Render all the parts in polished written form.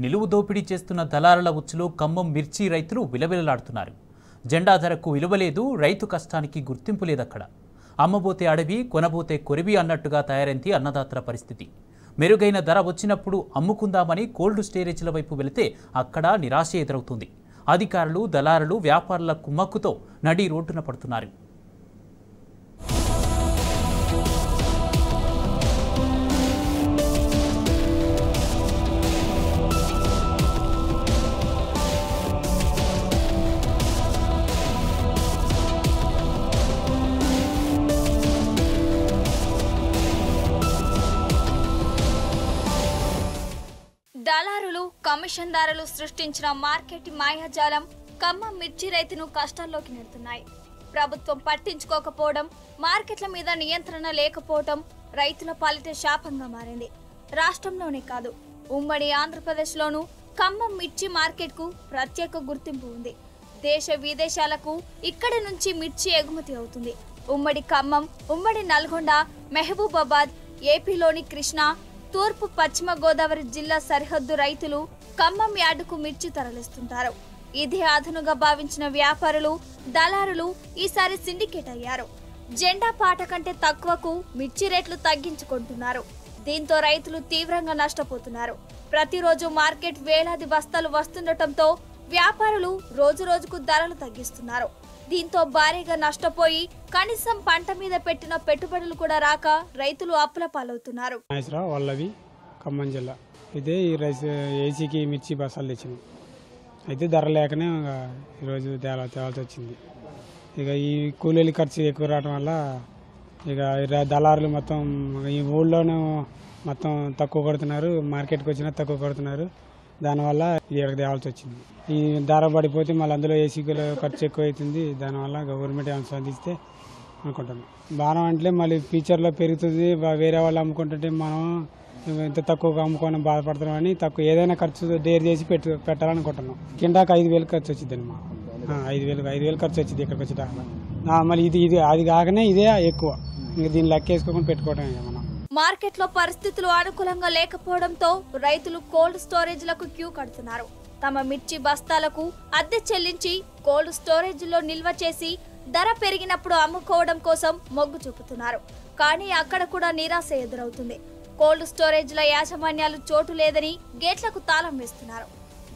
నిలువు దోపిడీ చేస్తున్న దళారుల ఉచ్చులో ఖమ్మం మిర్చి రైతులు విలవిలలాడుతున్నారు. జెండా ధరకు విలువ లేదు, రైతు కష్టానికి గుర్తింపు లేదక్కడ. అమ్మబోతే అడవి, కొనబోతే కొరివి అన్నట్టుగా తయారైంది అన్నదాతల పరిస్థితి. మెరుగైన ధర వచ్చినప్పుడు అమ్ముకుందామని కోల్డ్ స్టోరేజ్ల వైపు వెళితే అక్కడ నిరాశ ఎదురవుతుంది. అధికారులు, దళారులు, వ్యాపారుల కుమ్మక్కుతో నడి రోడ్డున పడుతున్నారు. దళారులు, కమిషన్దారులు సృష్టించిన మార్కెట్ మాయాజాలం ఖమ్మం మిర్చి రైతును కష్టాల్లోకి నెడుతున్నాయి. ప్రభుత్వం పట్టించుకోకపోవడం, మార్కెట్ల మీద నియంత్రణ లేకపోవడం రైతుల పాలిట శాపంగా మారింది. రాష్ట్రంలోనే కాదు, ఉమ్మడి ఆంధ్రప్రదేశ్లోనూ ఖమ్మం మిర్చి మార్కెట్కు ప్రత్యేక గుర్తింపు ఉంది. దేశ విదేశాలకు ఇక్కడి నుంచి మిర్చి ఎగుమతి అవుతుంది. ఉమ్మడి ఖమ్మం, ఉమ్మడి నల్గొండ, మహబూబాబాద్, ఏపీలోని కృష్ణా, తూర్పు పశ్చిమ గోదావరి జిల్లా సరిహద్దు రైతులు ఖమ్మం యార్డుకు మిర్చి తరలిస్తుంటారు. ఇదే అదనుగా భావించిన వ్యాపారులు, దళారులు ఈసారి సిండికేట్ అయ్యారు. జెండా పాట కంటే తక్కువకు మిర్చి రేట్లు తగ్గించుకుంటున్నారు. దీంతో రైతులు తీవ్రంగా నష్టపోతున్నారు. ప్రతిరోజు మార్కెట్ వేలాది బస్తాలు వస్తుండటంతో వ్యాపారులు రోజు రోజుకు ధరలు తగ్గిస్తున్నారు. దీంతో భారీగా నష్టపోయి కనీసం పంట మీద పెట్టిన పెట్టుబడులు కూడా రాక రైతులు అప్పుల పాలవుతున్నారు. ఖమ్మం జిల్లా అయితే ఈ రైస్ ఏసీకి మిర్చి బస్తాలు తెచ్చినాం. అయితే ధర లేకనే ఈరోజు తేవాల్సి వచ్చింది. ఇక ఈ కూలీల ఖర్చు ఎక్కువ రావడం వల్ల ఇక దళారులు మొత్తం ఈ ఊళ్ళోనూ మొత్తం తక్కువ కొడుతున్నారు, మార్కెట్కి వచ్చినా తక్కువ కొడుతున్నారు. దానివల్ల ఇక్కడికి తేవాల్సి వచ్చింది. ఈ ధర పడిపోతే మళ్ళీ అందులో ఏసీ ఖర్చు ఎక్కువ అవుతుంది. దానివల్ల గవర్నమెంట్ ఏమైనా స్పందిస్తే అనుకుంటున్నాం. బాణం అంటే మళ్ళీ ఫ్యూచర్లో పెరుగుతుంది. వేరే వాళ్ళు అమ్ముకుంటుంటే మనం ఇంత తక్కువగా అమ్ముకొని బాధపడుతున్నామని తక్కువ ఏదైనా ఖర్చు డేర్ చేసి పెట్టాలనుకుంటున్నాం. కింటాకు 5,000 ఖర్చు వచ్చిందండి. మా 5,000 ఖర్చు వచ్చింది ఇక్కడికి వచ్చేట. మళ్ళీ ఇది అది కాకనే ఇదే ఎక్కువ. ఇంకా దీన్ని లెక్క వేసుకోకుండా పెట్టుకోవడం. మనం మార్కెట్లో పరిస్థితులు అనుకూలంగా లేకపోవడంతో రైతులు కోల్డ్ స్టోరేజ్లకు క్యూ కడుతున్నారు. తమ మిర్చి బస్తాలకు అద్దె చెల్లించి కోల్డ్ స్టోరేజ్లో నిల్వ చేసి ధర పెరిగినప్పుడు అమ్ముకోవడం కోసం మొగ్గు చూపుతున్నారు. కానీ అక్కడ కూడా నిరాశ ఎదురవుతుంది. కోల్డ్ స్టోరేజ్ల యాజమాన్యాలు చోటు లేదని గేట్లకు తాళం వేస్తున్నారు.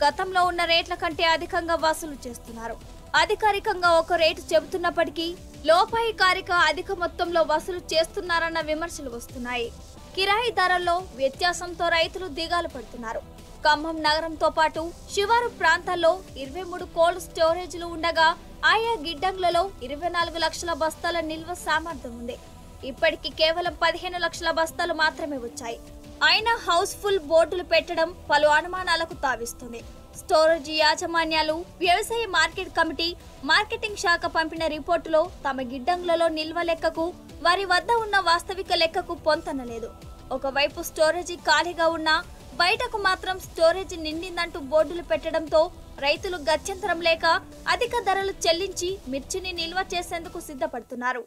గతంలో ఉన్న రేట్ల కంటే అధికంగా వసూలు చేస్తున్నారు. అధికారికంగా ఒక రేటు చెబుతున్నప్పటికీ లోపాయికారిక అధిక మొత్తంలో వసూలు చేస్తున్నారన్న విమర్శలు వస్తున్నాయి. కిరాయి ధరల్లో వ్యత్యాసంతో రైతులు దిగాలు పడుతున్నారు. ఖమ్మం నగరంతో పాటు శివారు ప్రాంతాల్లో 23 కోల్డ్ స్టోరేజ్లు ఉండగా ఆయా గిడ్డంగులలో 24 లక్షల బస్తాల నిల్వ సామర్థ్యం ఉంది. ఇప్పటికి కేవలం 15 లక్షల బస్తాలు మాత్రమే వచ్చాయి. అయినా హౌస్ఫుల్ బోర్డులు పెట్టడం పలు అనుమానాలకు తావిస్తుంది. స్టోరేజ్ యాజమాన్యాలు, వ్యవసాయ మార్కెట్ కమిటీ, మార్కెటింగ్ శాఖ పంపిన రిపోర్టులో తమ గిడ్డంగులలో నిల్వ లెక్కకు వారి వద్ద ఉన్న వాస్తవిక లెక్కకు పొంతనలేదు. ఒకవైపు స్టోరేజీ ఖాళీగా ఉన్నా బయటకు మాత్రం స్టోరేజీ నిండిందంటూ బోర్డులు పెట్టడంతో రైతులు గత్యంతరం లేక అధిక ధరలు చెల్లించి మిర్చిని నిల్వ చేసేందుకు సిద్ధపడుతున్నారు.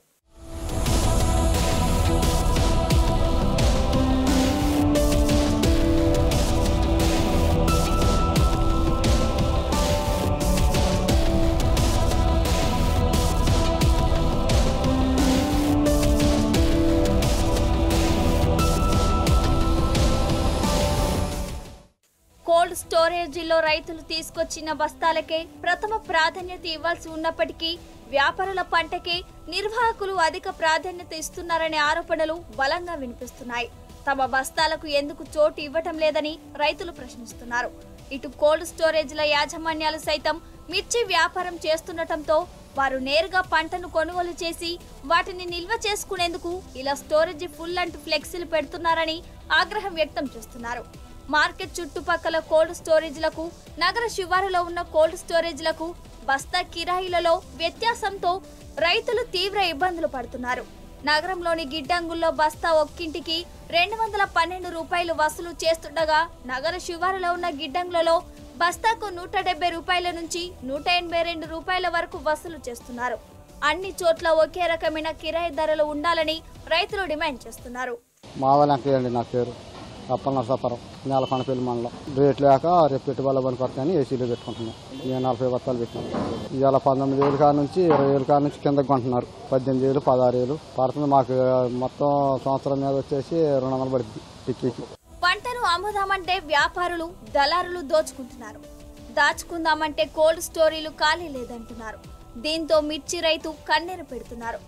కోల్డ్ స్టోరేజీలో రైతులు తీసుకొచ్చిన బస్తాలకే ప్రథమ ప్రాధాన్యత ఇవ్వాల్సి ఉన్నప్పటికీ వ్యాపారుల పంటకే నిర్వాహకులు అధిక ప్రాధాన్యత ఇస్తున్నారనే ఆరోపణలు బలంగా వినిపిస్తున్నాయి. తమ బస్తాలకు ఎందుకు చోటు ఇవ్వటం లేదని రైతులు ప్రశ్నిస్తున్నారు. ఇటు కోల్డ్ స్టోరేజ్ల యాజమాన్యాలు సైతం మిర్చి వ్యాపారం చేస్తుండటంతో వారు నేరుగా పంటను కొనుగోలు చేసి వాటిని నిల్వ చేసుకునేందుకు ఇలా స్టోరేజీ ఫుల్ అంటూ ఫ్లెక్సీలు పెడుతున్నారని ఆగ్రహం వ్యక్తం చేస్తున్నారు. మార్కెట్ చుట్టుపక్కల కోల్డ్ స్టోరేజ్లకు, నగర శివారులో ఉన్న కోల్డ్ స్టోరేజ్లకు బస్తా కిరాయిలలో వ్యత్యాసంతో రైతులు తీవ్ర ఇబ్బందులు పడుతున్నారు. నగరంలోని గిడ్డంగుల్లో బస్తా ఒక్కింటికి 212 రూపాయలు వసూలు చేస్తుండగా నగర శివారులో ఉన్న గిడ్డంగులలో బస్తాకు 170 రూపాయల నుంచి 182 రూపాయల వరకు వసూలు చేస్తున్నారు. అన్ని చోట్ల ఒకే రకమైన కిరాయి ధరలు ఉండాలని రైతులు డిమాండ్ చేస్తున్నారు. మావలంకేండి నా పేరు. అప్పల నరసాపురం నేలకొండపల్లి మండలం. రేట్ లేక రేపు పెట్టుబడులు పని కొరకని ఏసీలో పెట్టుకుంటున్నాం. ఇక 40 బత్తాలు పెట్టినాం. ఇవాళ 19,000 కాడ నుంచి 20,000 కాడ నుంచి కిందకు కొంటున్నారు. 18,000, 16,000 పడుతుంది. మాకు మొత్తం సంవత్సరం మీద వచ్చేసి 200 పడుతుంది టిక్కీకి. పంటను అమ్ముదామంటే వ్యాపారులు దళారులు దోచుకుంటున్నారు. దాచుకుందామంటే కోల్డ్ స్టోరీలు ఖాళీ లేదంటున్నారు. దీంతో మిర్చి రైతు కన్నీరు పెడుతున్నారు.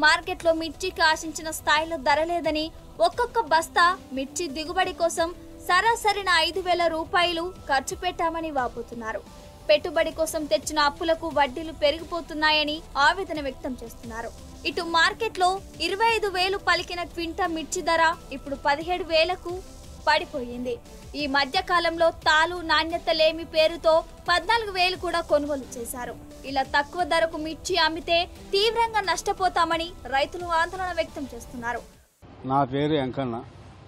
మార్కెట్లో మిర్చికి ఆశించిన స్థాయిలో ధర లేదని ఒక్కొక్క బస్తా మిర్చి దిగుబడి కోసం సరాసరిన 5,000 రూపాయలు ఖర్చు పెట్టామని వాపోతున్నారు. పెట్టుబడి కోసం తెచ్చిన అప్పులకు వడ్డీలు పెరిగిపోతున్నాయని ఆవేదన వ్యక్తం చేస్తున్నారు. ఇటు మార్కెట్లో 25,000 పలికిన క్వింటా మిర్చి ధర ఇప్పుడు 17,000కు పడిపోయింది. ఈ మధ్య కాలంలో తాలు నాణ్యత లేమి పేరుతో 14,000 కూడా కొనుగోలు చేశారు. ఇలా తక్కువ ధరకు మిర్చి అమ్మితే తీవ్రంగా నష్టపోతామని రైతులు ఆందోళన వ్యక్తం చేస్తున్నారు. నా పేరు వెంకన్న,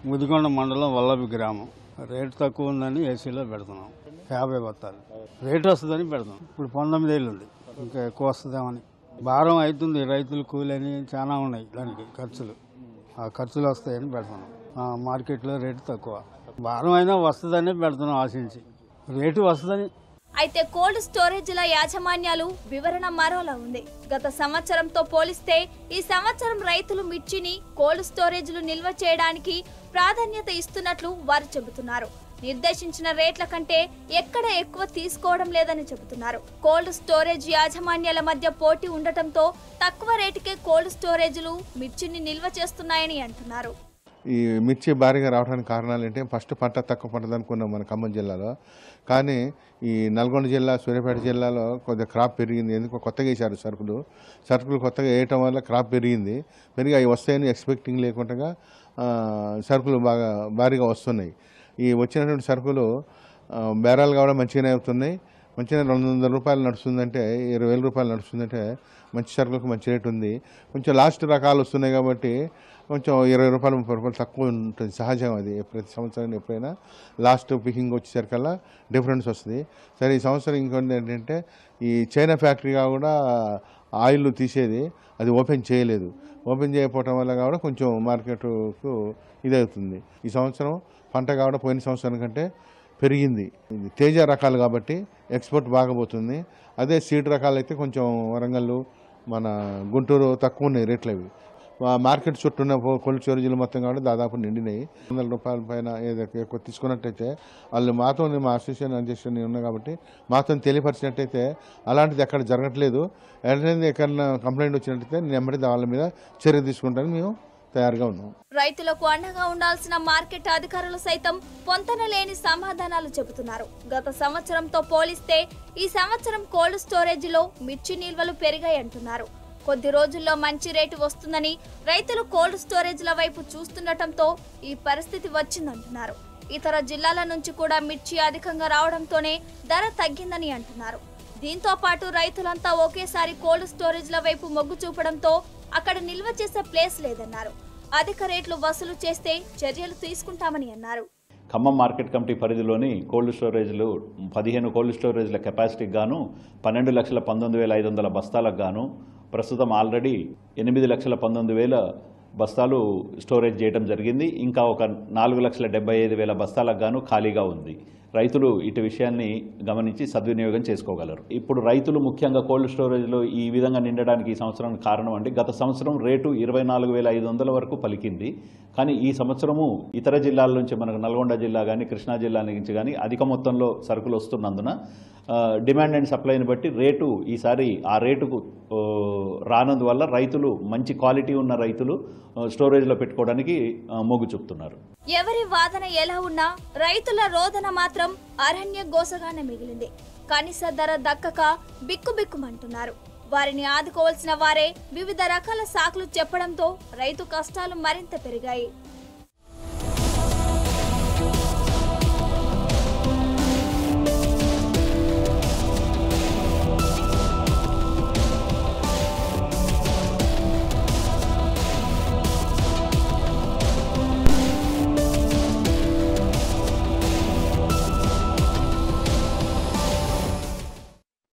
ముదిగొండ మండలం వల్లభి గ్రామం. రేటు తక్కువ ఉందని ఏసీలో పెడుతున్నాం. 50 బత్తాలు రేటు వస్తుందని పెడతాం. ఇప్పుడు 19,000 ఉంది, ఇంకా ఎక్కువ వస్తుందేమని భారం అవుతుంది. రైతులు కూలని చాలా ఉన్నాయి, దానికి ఖర్చులు. ఆ ఖర్చులు వస్తాయని పెడుతున్నాం. మార్కెట్లో రేటు తక్కువ, భారం అయినా వస్తుందని పెడుతున్నాం ఆశించి. రేటు వస్తుందని. అయితే కోల్డ్ స్టోరేజీల యాజమాన్యాలు వివరణ మరోలా ఉంది. గత సంవత్సరంతో పోలిస్తే ఈ సంవత్సరం రైతులు మిర్చిని కోల్డ్ స్టోరేజీలు నిల్వ చేయడానికి ప్రాధాన్యత ఇస్తున్నట్లు వారు చెబుతున్నారు. నిర్దేశించిన రేట్ల కంటే ఎక్కడ ఎక్కువ తీసుకోవడం లేదని చెబుతున్నారు. కోల్డ్ స్టోరేజ్ యాజమాన్యాల మధ్య పోటీ ఉండటంతో తక్కువ రేటుకే కోల్డ్ స్టోరేజీలు మిర్చిని నిల్వ చేస్తున్నాయని అంటున్నారు. ఈ మిర్చి భారీగా రావడానికి కారణాలు ఏంటి? ఫస్ట్ పంట తక్కువ పంటది అనుకున్నాం మన ఖమ్మం జిల్లాలో. కానీ ఈ నల్గొండ జిల్లా, సూర్యాపేట జిల్లాలో కొద్దిగా క్రాప్ పెరిగింది. ఎందుకు కొత్తగా వేసారు సరుకులు కొత్తగా వేయటం వల్ల క్రాప్ పెరిగింది. పెరిగి అవి వస్తాయని ఎక్స్పెక్టింగ్ లేకుండా సరుకులు బాగా భారీగా వస్తున్నాయి. ఈ వచ్చినటువంటి సరుకులు బేరాలు కావడం మంచిగానే అవుతున్నాయి. మంచిగా 200 రూపాయలు నడుస్తుందంటే, 20,000 రూపాయలు నడుస్తుందంటే మంచి సరుకులకు మంచి రేటు ఉంది. కొంచెం లాస్ట్ రకాలు వస్తున్నాయి కాబట్టి కొంచెం 20 రూపాయలు 30 రూపాయలు తక్కువ ఉంటుంది. సహజం అది. ప్రతి సంవత్సరం ఎప్పుడైనా లాస్ట్ పికింగ్ వచ్చేసరికల్లా డిఫరెన్స్ వస్తుంది. సరే, ఈ సంవత్సరం ఇంకొంది ఏంటంటే ఈ చైనా ఫ్యాక్టరీగా కూడా ఆయిల్ తీసేది, అది ఓపెన్ చేయలేదు. ఓపెన్ చేయకపోవటం వల్ల కూడా కొంచెం మార్కెట్కు ఇదవుతుంది. ఈ సంవత్సరం పంట కావడం పోయిన సంవత్సరం కంటే పెరిగింది. ఇది తేజ రకాలు కాబట్టి ఎక్స్పోర్ట్ బాగా పోతుంది. అదే సీడ్ రకాలు అయితే కొంచెం వరంగల్, మన గుంటూరు తక్కువ ఉన్నాయి రేట్లు. అవి మార్కెట్ చుట్టూ ఉన్న కోల్డ్ స్టోరేజీలు మొత్తం కాబట్టి దాదాపు నిండినాయి. 100 రూపాయల పైన ఏదైతే ఎక్కువ తీసుకున్నట్టయితే వాళ్ళు మాతో, మా అసోసియేషన్ అధ్యక్షుని ఉన్నాయి కాబట్టి మాతో తెలియపరిచినట్టయితే అలాంటిది ఎక్కడ జరగట్లేదు. ఎక్కడైనా ఎక్కడైనా కంప్లైంట్ వచ్చినట్టయితే నేను వెంబడి వాళ్ళ మీద చర్య తీసుకుంటాను మేము తయారుగా ఉన్నాం. రైతులకు అండగా ఉండాల్సిన మార్కెట్ అధికారులు సైతం పొంతనలేని సమాధానాలు చెబుతున్నారు. గత సంవత్సరంతో పోలిస్తే ఈ సంవత్సరం కోల్డ్ స్టోరేజీలో మిర్చి నిల్వలు పెరిగాయంటున్నారు. కొద్ది రోజుల్లో మంచి రేటు వస్తుందని రైతులు కోల్డ్ స్టోరేజ్ల వైపు చూస్తుండటంతో ఈ పరిస్థితి వచ్చిందంటున్నారు. ఇతర జిల్లాల నుంచి కూడా మిర్చి అధికంగా రావడంతోనే ధర తగ్గిందని అంటున్నారు. దీంతో పాటు రైతులంతా ఒకేసారి కోల్డ్ స్టోరేజ్ల వైపు మొగ్గు చూపడంతో అక్కడ నిల్వ చేసే ప్లేస్ లేదన్నారు. అధిక రేట్లు వసూలు చేస్తే చర్యలు తీసుకుంటామని అన్నారు. ఖమ్మం మార్కెట్ కమిటీ పరిధిలోని కోల్డ్ స్టోరేజ్లు 15 కోల్డ్ స్టోరేజ్ల కెపాసిటీకి గాను 12,19,500 బస్తాలకు గాను ప్రస్తుతం ఆల్రెడీ 8,19,000 బస్తాలు స్టోరేజ్ చేయడం జరిగింది. ఇంకా ఒక 4,75,000 బస్తాలకు గాను ఖాళీగా ఉంది. రైతులు ఇటు విషయాన్ని గమనించి సద్వినియోగం చేసుకోగలరు. ఇప్పుడు రైతులు ముఖ్యంగా కోల్డ్ స్టోరేజ్లో ఈ విధంగా నిండడానికి ఈ సంవత్సరం కారణం అండి, గత సంవత్సరం రేటు 24,500 వరకు పలికింది. కానీ ఈ సంవత్సరము ఇతర జిల్లాల నుంచి, మనకు నల్గొండ జిల్లా కానీ కృష్ణా జిల్లా నుంచి కానీ అధిక మొత్తంలో సరుకులు వస్తున్నందున డిమాండ్ అండ్ సప్లైని బట్టి రేటు ఈసారి ఆ రేటుకు రానందువల్ల రైతులు, మంచి క్వాలిటీ ఉన్న రైతులు స్టోరేజ్లో పెట్టుకోవడానికి మొగ్గు చూపుతున్నారు. ఎవరి వాదన ఎలా ఉన్నా రైతుల రోదన మాత్రం అరణ్య గోసగానే మిగిలింది. కనీస ధర దక్కక బిక్కుబిక్కుమంటున్నారు. వారిని ఆదుకోవాల్సిన వారే వివిధ రకాల సాకులు చెప్పడంతో రైతు కష్టాలు మరింత పెరిగాయి.